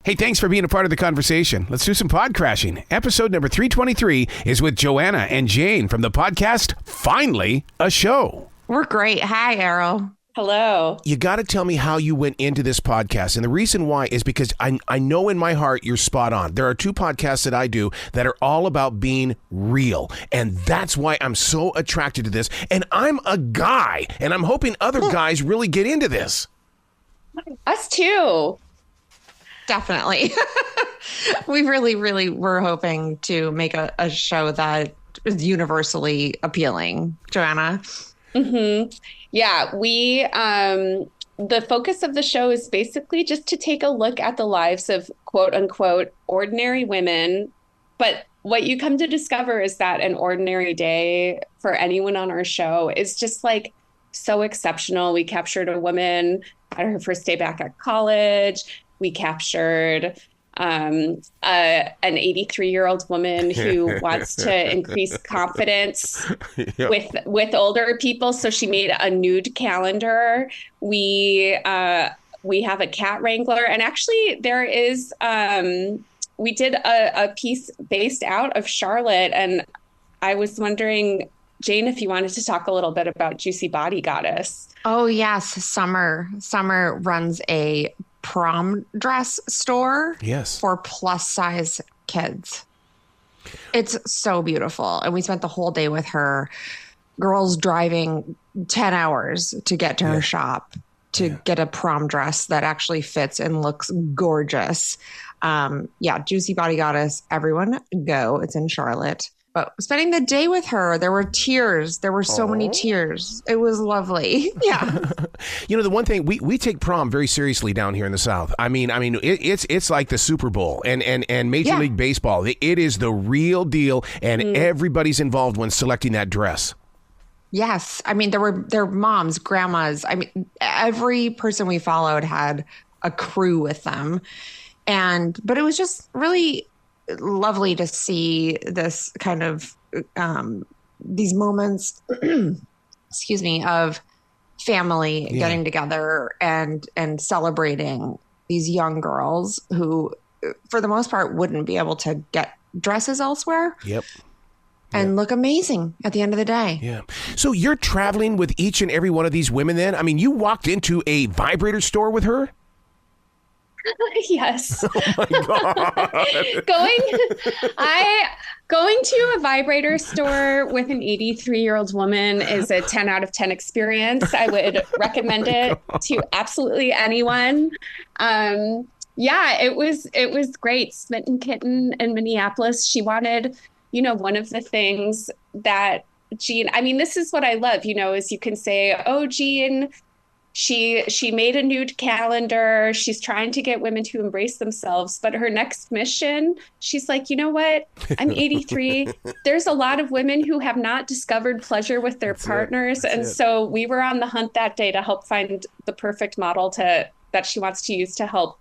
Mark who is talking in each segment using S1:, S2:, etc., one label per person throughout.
S1: Hey, thanks for being a part of the conversation. Let's do some pod crashing. Episode number 323 is with Joanna and Jane from the podcast, Finally a Show.
S2: We're great. Hi, Errol.
S3: Hello.
S1: You got to tell me how you went into this podcast. And the reason why is because I know in my heart you're spot on. There are two podcasts that I do that are all about being real. And that's why I'm so attracted to this. And I'm a guy, and I'm hoping other guys really get into this.
S3: Us too.
S2: Definitely. We really were hoping to make a show that is universally appealing. Joanna?
S3: Mm-hmm. Yeah, we, the focus of the show is basically just to take a look at the lives of quote unquote ordinary women. But what you come to discover is that an ordinary day for anyone on our show is just like so exceptional. We captured a woman at her first day back at college. We captured an 83-year-old woman who wants to increase confidence with older people. So she made a nude calendar. We have a cat wrangler. And actually there is, we did a piece based out of Charlotte. And I was wondering, Jane, if you wanted to talk a little bit about Juicy Body Goddess.
S2: Oh, yes. Summer runs a prom dress store for plus size kids. It's so beautiful. And we spent the whole day with her, girls driving 10 hours to get to her shop to get a prom dress that actually fits and looks gorgeous. Juicy Body Goddess, everyone go. It's in Charlotte. But spending the day with her, there were tears. There were so many tears. It was lovely. Yeah.
S1: You know, the one thing, we take prom very seriously down here in the South. I mean, it's like the Super Bowl and Major League Baseball. It is the real deal, and everybody's involved when selecting that dress.
S2: Yes. I mean, there were moms, grandmas. I mean, every person we followed had a crew with them. But it was just really lovely to see this kind of these moments excuse me, of family getting together and celebrating these young girls who for the most part wouldn't be able to get dresses elsewhere and look amazing at the end of the day.
S1: So you're traveling with each and every one of these women then? I mean, you walked into a vibrator store with her?
S3: Yes.
S1: Oh my God.
S3: Going to a vibrator store with an 83-year-old woman is a 10 out of 10 experience. I would recommend it to absolutely anyone. It was great. Smitten Kitten in Minneapolis. She wanted, one of the things that Jean, I mean, this is what I love, is you can say, oh, Jean, She made a nude calendar. She's trying to get women to embrace themselves. But her next mission, she's like, you know what? I'm 83. There's a lot of women who have not discovered pleasure with their partners. So we were on the hunt that day to help find the perfect model that she wants to use to help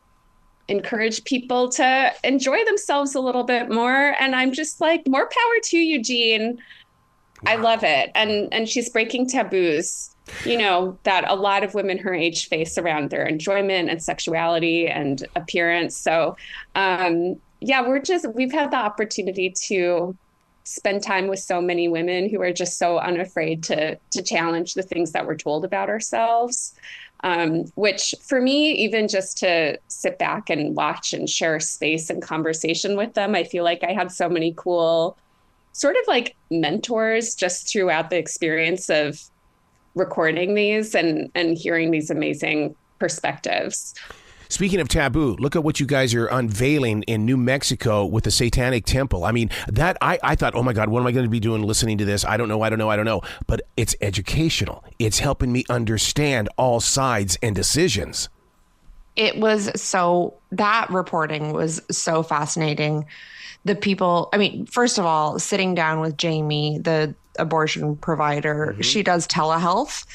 S3: encourage people to enjoy themselves a little bit more. And I'm just like, more power to you, Jean. Wow. I love it. And she's breaking taboos, that a lot of women her age face around their enjoyment and sexuality and appearance. So, we've had the opportunity to spend time with so many women who are just so unafraid to challenge the things that we're told about ourselves. Which for me, even just to sit back and watch and share space and conversation with them, I feel like I had so many cool sort of like mentors just throughout the experience of recording these and hearing these amazing perspectives.
S1: Speaking of taboo, look at what you guys are unveiling in New Mexico with the Satanic Temple. I mean, that I thought, oh my God, what am I going to be doing listening to this? I don't know. But it's educational. It's helping me understand all sides and decisions.
S2: It was that reporting was so fascinating. The people, I mean, first of all, sitting down with Jamie, the abortion provider, she does telehealth,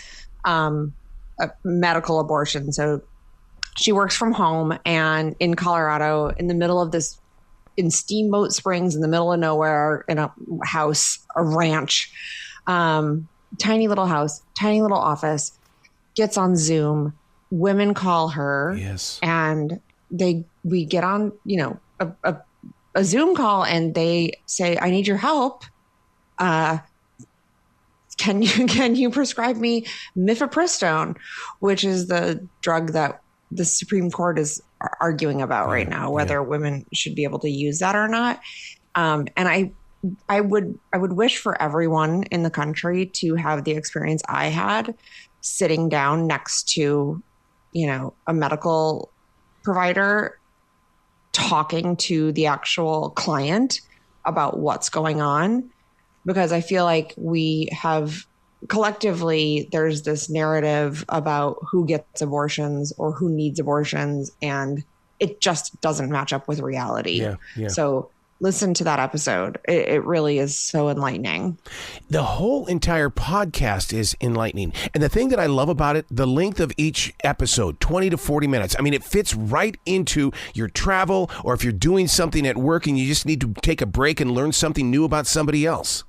S2: medical abortion. So she works from home, and in Colorado, in the middle of this, in Steamboat Springs, in the middle of nowhere, in a house, a ranch, tiny little house, tiny little office, gets on Zoom. Women call her and we get on, a Zoom call and they say, I need your help. Can you prescribe me mifepristone, which is the drug that the Supreme Court is arguing about right now, whether women should be able to use that or not. And I would wish for everyone in the country to have the experience I had sitting down next to, a medical provider talking to the actual client about what's going on, because I feel like we have collectively, there's this narrative about who gets abortions or who needs abortions, and it just doesn't match up with reality. Yeah. So listen to that episode. It really is so enlightening.
S1: The whole entire podcast is enlightening. And the thing that I love about it, the length of each episode, 20 to 40 minutes. I mean, it fits right into your travel, or if you're doing something at work and you just need to take a break and learn something new about somebody else.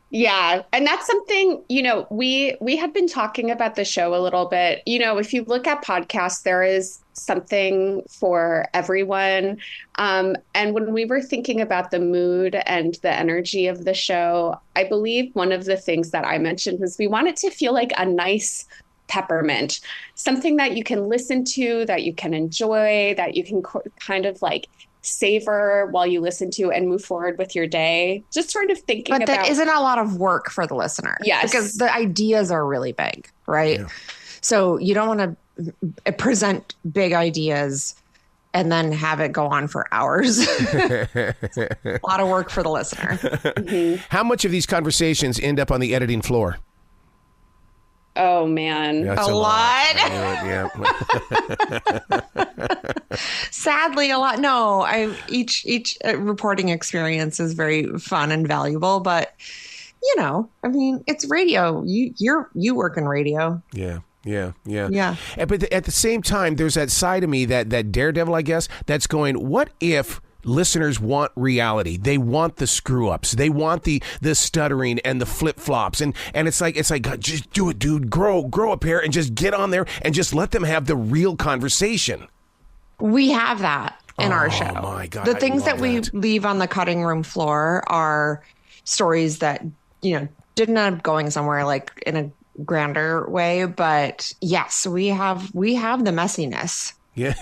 S3: Yeah. And that's something, we have been talking about the show a little bit. If you look at podcasts, there is something for everyone. And when we were thinking about the mood and the energy of the show, I believe one of the things that I mentioned was we want it to feel like a nice peppermint, something that you can listen to, that you can enjoy, that you can kind of like savor while you listen to and move forward with your day. Just sort of thinking about.
S2: But that isn't a lot of work for the listener.
S3: Yes.
S2: Because the ideas are really big, right? Yeah. So you don't want to present big ideas and then have it go on for hours. A lot of work for the listener.
S3: Mm-hmm.
S1: How much of these conversations end up on the editing floor?
S3: Oh, man.
S2: That's a lot.
S1: Yeah.
S2: Sadly, a lot. No, each reporting experience is very fun and valuable, but it's radio. You work in radio.
S1: Yeah. But at the same time, there's that side of me, that daredevil, I guess, that's going, what if listeners want reality? They want the screw ups. They want the stuttering and the flip flops. And it's like, God, just do it, dude. Grow a pair and just get on there and just let them have the real conversation.
S2: We have that in our show.
S1: Oh my God.
S2: The things that we leave on the cutting room floor are stories that, didn't end up going somewhere like in a grander way. But yes, we have the messiness.
S1: Yeah.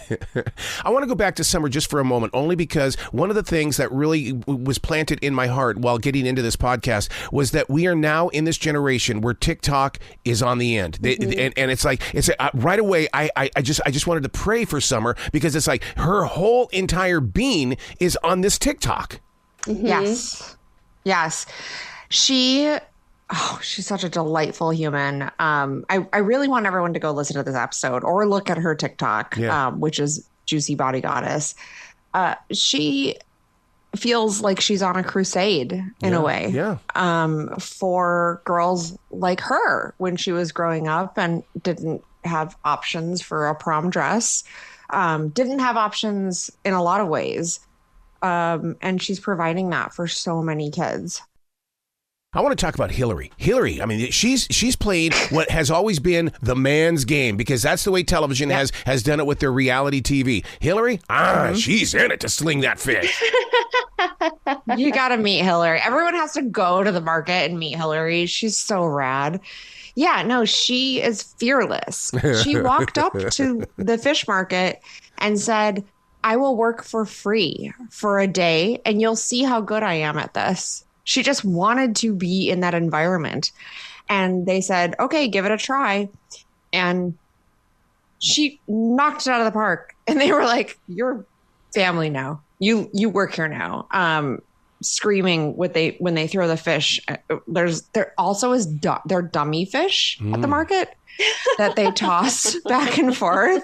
S1: I want to go back to Summer just for a moment, only because one of the things that really was planted in my heart while getting into this podcast was that we are now in this generation where TikTok is on the end. Mm-hmm. And it's like, right away, I just wanted to pray for Summer, because it's like her whole entire being is on this TikTok.
S2: Mm-hmm. Yes. She's such a delightful human. I really want everyone to go listen to this episode or look at her TikTok, which is Juicy Body Goddess. She feels like she's on a crusade in a way for girls like her when she was growing up and didn't have options for a prom dress, didn't have options in a lot of ways. And she's providing that for so many kids.
S1: I want to talk about Hillary. Hillary, I mean, she's played what has always been the man's game, because that's the way television has done it with their reality TV. Hillary, she's in it to sling that fish.
S2: You got to meet Hillary. Everyone has to go to the market and meet Hillary. She's so rad. Yeah, no, she is fearless. She walked up to the fish market and said, I will work for free for a day and you'll see how good I am at this. She just wanted to be in that environment. And they said, okay, give it a try. And she knocked it out of the park. And they were like, you're family now. You work here now. Screaming when they throw the fish. There also is they're dummy fish at the market that they toss back and forth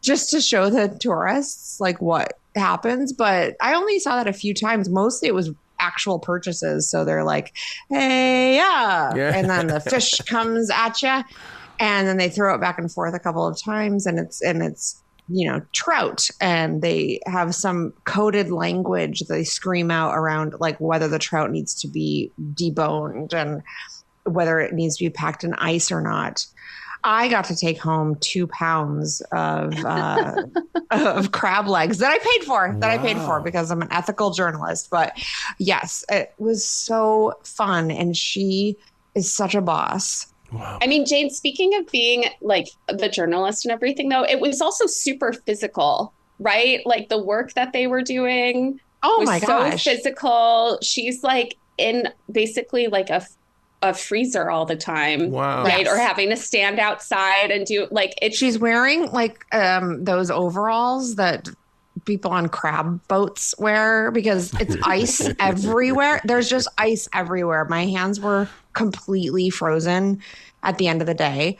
S2: just to show the tourists like what happens. But I only saw that a few times. Mostly it was actual purchases. So they're like, hey, yeah. And then the fish comes at you and then they throw it back and forth a couple of times and it's trout, and they have some coded language they scream out around like whether the trout needs to be deboned and whether it needs to be packed in ice or not. I got to take home 2 pounds of crab legs that I paid for because I'm an ethical journalist. But yes, it was so fun. And she is such a boss.
S3: Wow. I mean, Jane, speaking of being like the journalist and everything, though, it was also super physical, right? Like the work that they were doing was so physical. She's like in basically like a freezer all the time.
S1: Wow.
S3: Right. Yes. Or having to stand outside and do like it.
S2: She's wearing like those overalls that people on crab boats wear because it's ice everywhere. There's just ice everywhere. My hands were completely frozen at the end of the day.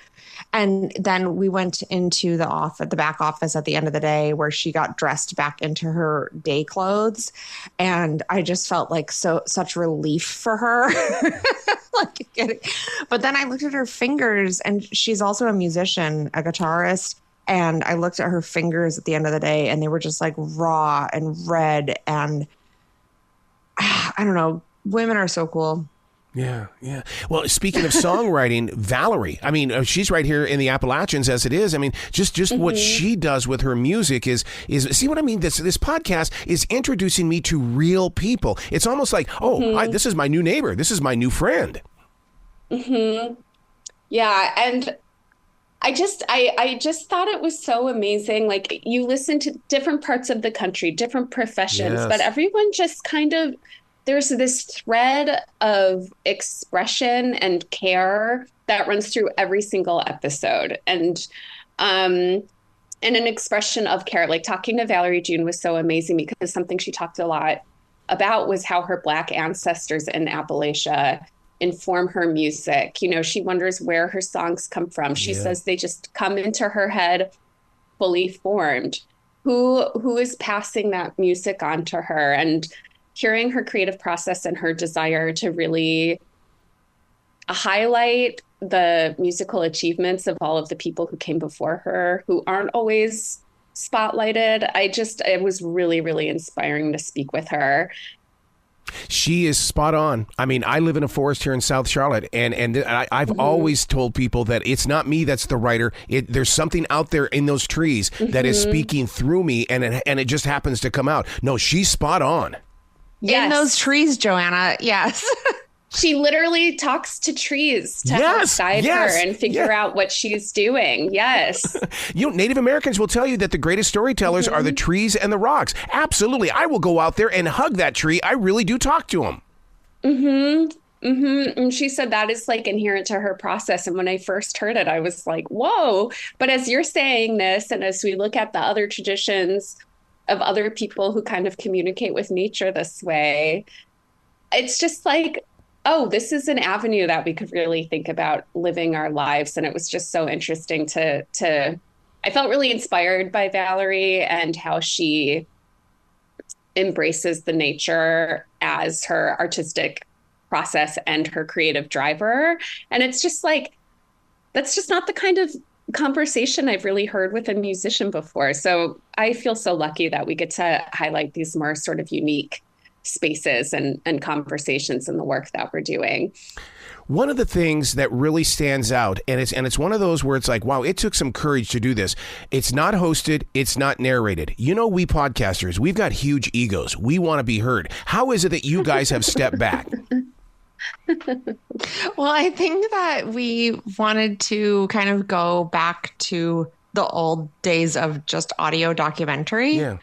S2: And then we went into the back office at the end of the day where she got dressed back into her day clothes. And I just felt like such relief for her. But then I looked at her fingers, and she's also a musician, a guitarist. And I looked at her fingers at the end of the day, and they were just like raw and red. And I don't know, women are so cool.
S1: Yeah, yeah. Well, speaking of songwriting, Valerie, I mean, she's right here in the Appalachians as it is. I mean, just what she does with her music is see what I mean? This podcast is introducing me to real people. It's almost like, this is my new neighbor. This is my new friend.
S3: Mm-hmm. Yeah, and I just thought it was so amazing. Like you listen to different parts of the country, different professions, but everyone just kind of, there's this thread of expression and care that runs through every single episode. And an expression of care, like talking to Valerie June was so amazing because something she talked a lot about was how her Black ancestors in Appalachia inform her music. You know, she wonders where her songs come from. She says they just come into her head fully formed. Who is passing that music on to her? And hearing her creative process and her desire to really highlight the musical achievements of all of the people who came before her, who aren't always spotlighted. It was really, really inspiring to speak with her.
S1: She is spot on. I mean, I live in a forest here in South Charlotte, and I've always told people that it's not me that's the writer. There's something out there in those trees that is speaking through me, and it just happens to come out. No, she's spot on.
S2: Yes. In those trees, Joanna. Yes.
S3: She literally talks to trees to help guide her and figure out what she's doing. Yes.
S1: Native Americans will tell you that the greatest storytellers are the trees and the rocks. Absolutely. I will go out there and hug that tree. I really do talk to them.
S3: And she said that is like inherent to her process. And when I first heard it, I was like, whoa. But as you're saying this, and as we look at the other traditions of other people who kind of communicate with nature this way, it's just like, oh, this is an avenue that we could really think about living our lives. And it was just so interesting to I felt really inspired by Valerie and how she embraces the nature as her artistic process and her creative driver. And it's just like, that's just not the kind of conversation I've really heard with a musician before. So I feel so lucky that we get to highlight these more sort of unique spaces and conversations in the work that we're doing.
S1: One of the things that really stands out, and it's one of those where it's like, wow, it took some courage to do this. It's not hosted. It's not narrated. You know, we podcasters, we've got huge egos. We want to be heard. How is it that you guys have stepped back?
S2: Well, I think that we wanted to kind of go back to the old days of just audio documentary. Yeah.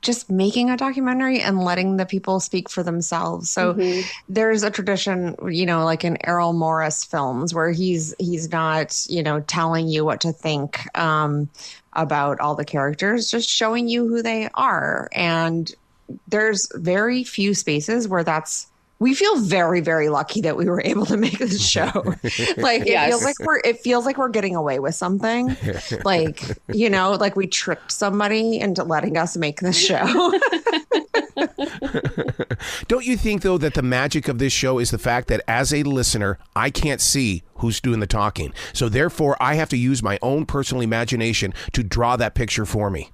S2: Just making a documentary and letting the people speak for themselves. So there's a tradition, you know, like in Errol Morris films where he's not, you know, telling you what to think about all the characters, just showing you who they are. And there's very few spaces where we feel very, very lucky that we were able to make this show. Like it feels like we're getting away with something. Like, you know, like we tricked somebody into letting us make this show.
S1: Don't you think, though, that the magic of this show is the fact that as a listener, I can't see who's doing the talking. So therefore, I have to use my own personal imagination to draw that picture for me.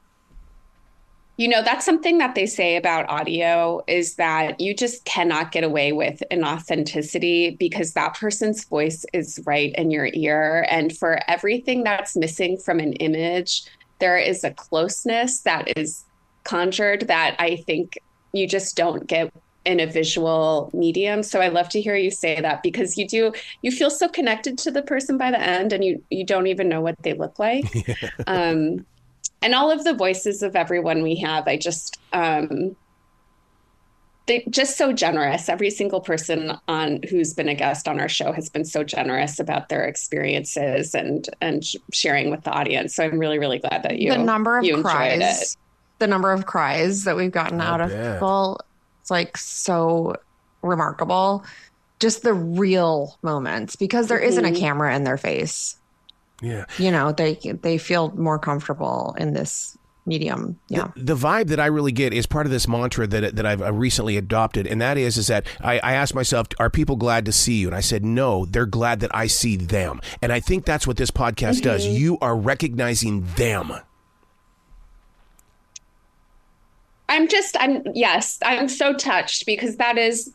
S3: That's something that they say about audio is that you just cannot get away with inauthenticity because that person's voice is right in your ear. And for everything that's missing from an image, there is a closeness that is conjured that I think you just don't get in a visual medium. So I love to hear you say that because you feel so connected to the person by the end and you don't even know what they look like. And all of the voices of everyone we have, they're just so generous. Every single person who's been a guest on our show has been so generous about their experiences and sharing with the audience. So I'm really, really glad that you enjoyed it.
S2: The number of cries that we've gotten out of people, it's like so remarkable. Just the real moments because there isn't a camera in their face.
S1: Yeah.
S2: They feel more comfortable in this medium. Yeah.
S1: The vibe that I really get is part of this mantra that I've recently adopted. And that is that I asked myself, are people glad to see you? And I said, no, they're glad that I see them. And I think that's what this podcast does. You are recognizing them.
S3: I'm so touched because that is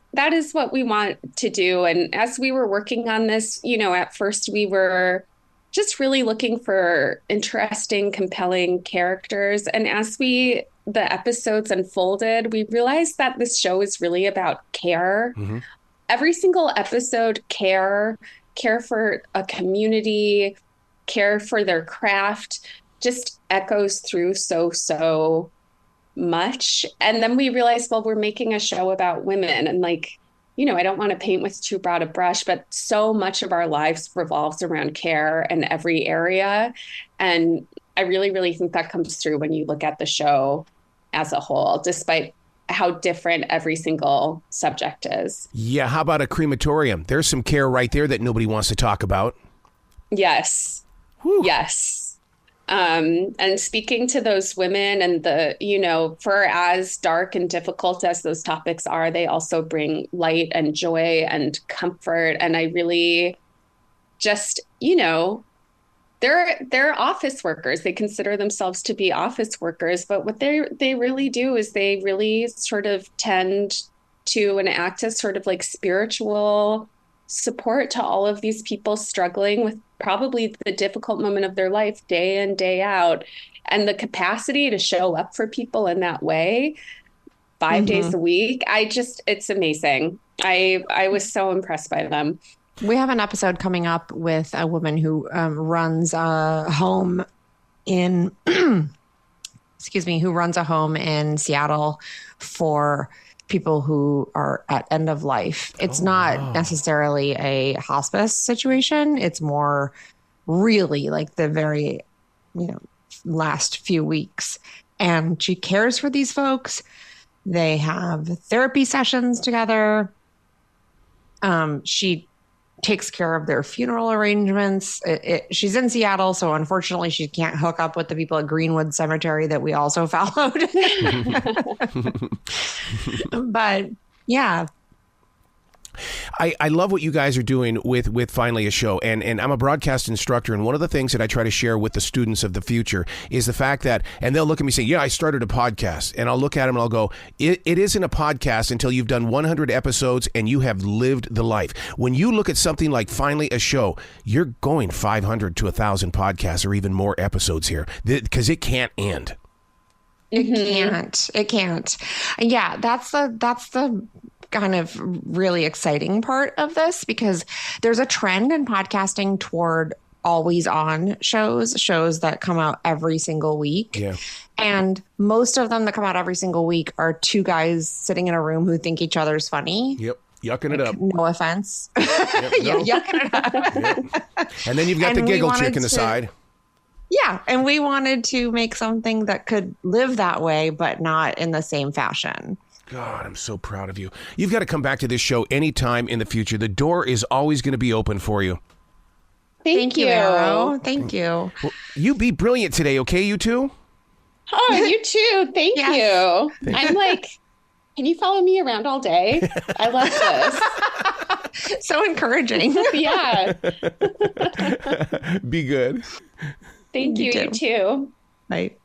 S3: what we want to do. And as we were working on this, at first we were just really looking for interesting, compelling characters. And as the episodes unfolded, we realized that this show is really about care. Mm-hmm. Every single episode, care for a community, care for their craft, just echoes through so much. And then we realized, well, we're making a show about women and I don't want to paint with too broad a brush, but so much of our lives revolves around care in every area. And I really, really think that comes through when you look at the show as a whole, despite how different every single subject is.
S1: Yeah. How about a crematorium? There's some care right there that nobody wants to talk about.
S3: Yes.
S1: Whew.
S3: Yes. And speaking to those women and for as dark and difficult as those topics are, they also bring light and joy and comfort. And I really just, they're office workers. They consider themselves to be office workers, but what they really do is they really sort of tend to and act as sort of like spiritual support to all of these people struggling with probably the difficult moment of their life day in, day out. And the capacity to show up for people in that way 5 days a week. It's amazing. I was so impressed by them.
S2: We have an episode coming up with a woman who runs a home in, who runs a home in Seattle for people who are at end of life. It's not necessarily a hospice situation. It's more really like the very, last few weeks. And she cares for these folks. They have therapy sessions together. She takes care of their funeral arrangements. She's in Seattle, so unfortunately she can't hook up with the people at Greenwood Cemetery that we also followed. But yeah.
S1: I love what you guys are doing with Finally a Show. And I'm a broadcast instructor. And one of the things that I try to share with the students of the future is the fact that, and they'll look at me and say, yeah, I started a podcast. And I'll look at them and I'll go, it isn't a podcast until you've done 100 episodes and you have lived the life. When you look at something like Finally a Show, you're going 500 to 1,000 podcasts or even more episodes here because it can't end.
S2: It can't. Yeah, that's the kind of really exciting part of this because there's a trend in podcasting toward always on shows that come out every single week.
S1: Yeah.
S2: And most of them that come out every single week are two guys sitting in a room who think each other's funny.
S1: Yep. Yucking it up.
S2: No offense.
S1: Yep, no.
S2: Yucking it up.
S1: Yep. And then you've got the giggle chick in the side.
S2: Yeah. And we wanted to make something that could live that way, but not in the same fashion.
S1: God, I'm so proud of you. You've got to come back to this show anytime in the future. The door is always going to be open for you.
S3: Thank you,
S2: Arrow. Thank you.
S1: Well, you be brilliant today, okay, you two?
S3: Oh, you too. Thank you. I'm like, can you follow me around all day? I love
S2: this. So encouraging.
S3: Yeah.
S1: Be good.
S3: Thank you. You too.
S2: Bye.